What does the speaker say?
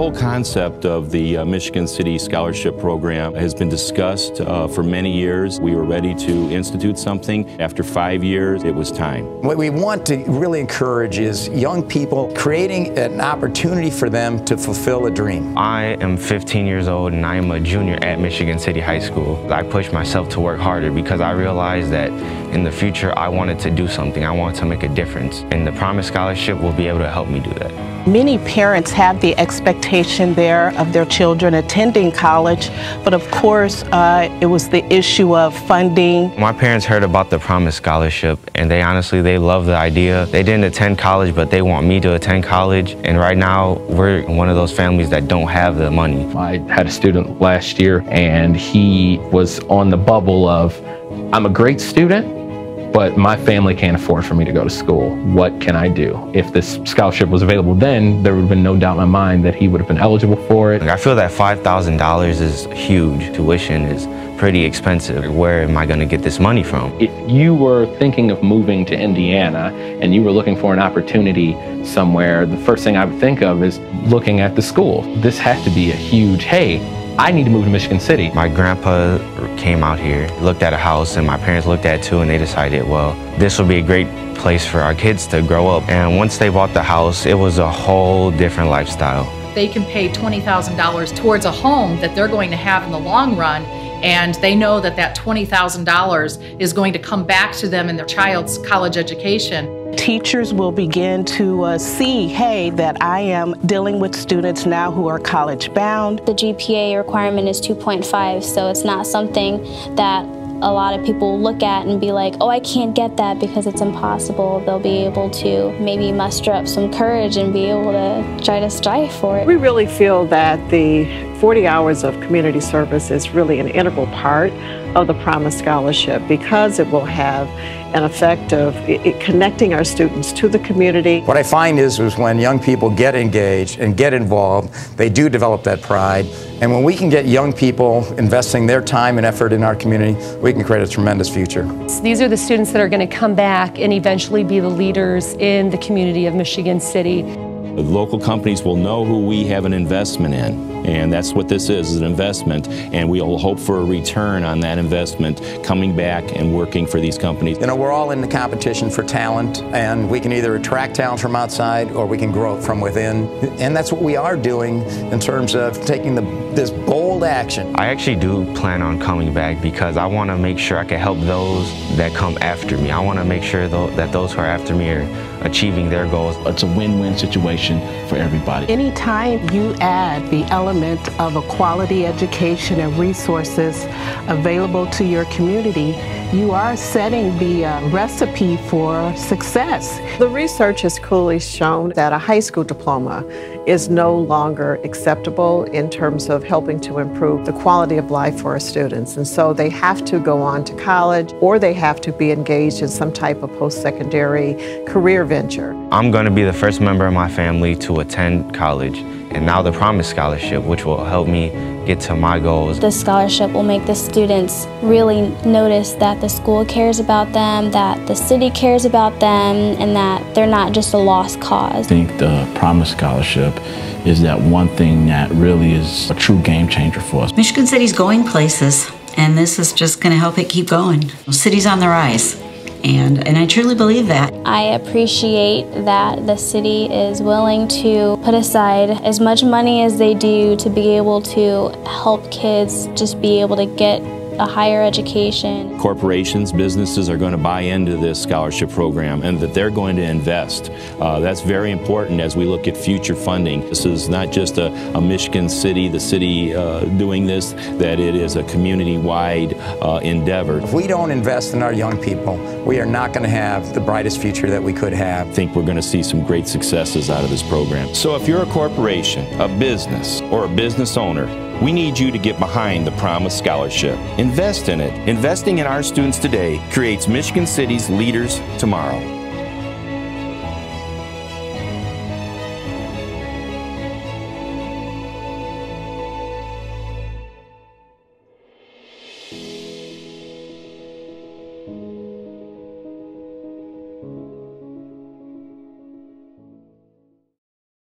whole concept of the Michigan City Scholarship Program has been discussed for many years. We were ready to institute something. After 5 years, it was time. What we want to really encourage is young people, creating an opportunity for them to fulfill a dream. I am 15 years old and I am a junior at Michigan City High School. I pushed myself to work harder because I realized that in the future I wanted to do something. I wanted to make a difference, and the Promise Scholarship will be able to help me do that. Many parents have the expectation there of their children attending college, but of course it was the issue of funding. My parents heard about the Promise Scholarship and they love the idea. They didn't attend college, but they want me to attend college, and right now we're one of those families that don't have the money. I had a student last year and he was on the bubble of, I'm a great student, but my family can't afford for me to go to school. What can I do? If this scholarship was available then, there would have been no doubt in my mind that he would have been eligible for it. I feel that $5,000 is huge. Tuition is pretty expensive. Where am I going to get this money from? If you were thinking of moving to Indiana and you were looking for an opportunity somewhere, the first thing I would think of is looking at the school. This has to be a huge, hey, I need to move to Michigan City. My grandpa came out here, looked at a house, and my parents looked at it too, and they decided, well, this will be a great place for our kids to grow up. And once they bought the house, it was a whole different lifestyle. They can pay $20,000 towards a home that they're going to have in the long run, and they know that that $20,000 is going to come back to them in their child's college education. Teachers will begin to see, hey, that I am dealing with students now who are college bound. The GPA requirement is 2.5, so it's not something that a lot of people look at and be like, oh, I can't get that because it's impossible. They'll be able to maybe muster up some courage and be able to try to strive for it. We really feel that the 40 hours of community service is really an integral part of the Promise Scholarship because it will have an effect of connecting our students to the community. What I find is when young people get engaged and get involved, they do develop that pride. And when we can get young people investing their time and effort in our community, we can create a tremendous future. These are the students that are going to come back and eventually be the leaders in the community of Michigan City. The local companies will know who we have an investment in, and that's what this is an investment, and we'll hope for a return on that investment coming back and working for these companies. You know, we're all in the competition for talent, and we can either attract talent from outside or we can grow it from within, and that's what we are doing in terms of taking this bold action. I actually do plan on coming back because I want to make sure I can help those that come after me. I want to make sure that those who are after me are achieving their goals. It's a win-win situation for everybody. Anytime you add the element of a quality education and resources available to your community, you are setting the recipe for success. The research has clearly shown that a high school diploma is no longer acceptable in terms of helping to improve the quality of life for our students. And so they have to go on to college or they have to be engaged in some type of post-secondary career venture. I'm going to be the first member of my family to attend college, and now the Promise Scholarship, which will help me get to my goals. The scholarship will make the students really notice that the school cares about them, that the city cares about them, and that they're not just a lost cause. I think the Promise Scholarship is that one thing that really is a true game changer for us. Michigan City's going places, and this is just going to help it keep going. The city's on the rise. And I truly believe that. I appreciate that the city is willing to put aside as much money as they do to be able to help kids just be able to get a higher education. Corporations, businesses are going to buy into this scholarship program and that they're going to invest. That's very important as we look at future funding. This is not just a Michigan City, the city doing this, that it is a community-wide endeavor. If we don't invest in our young people, we are not going to have the brightest future that we could have. I think we're going to see some great successes out of this program. So if you're a corporation, a business, or a business owner, we need you to get behind the Promise Scholarship. Invest in it. Investing in our students today creates Michigan City's leaders tomorrow.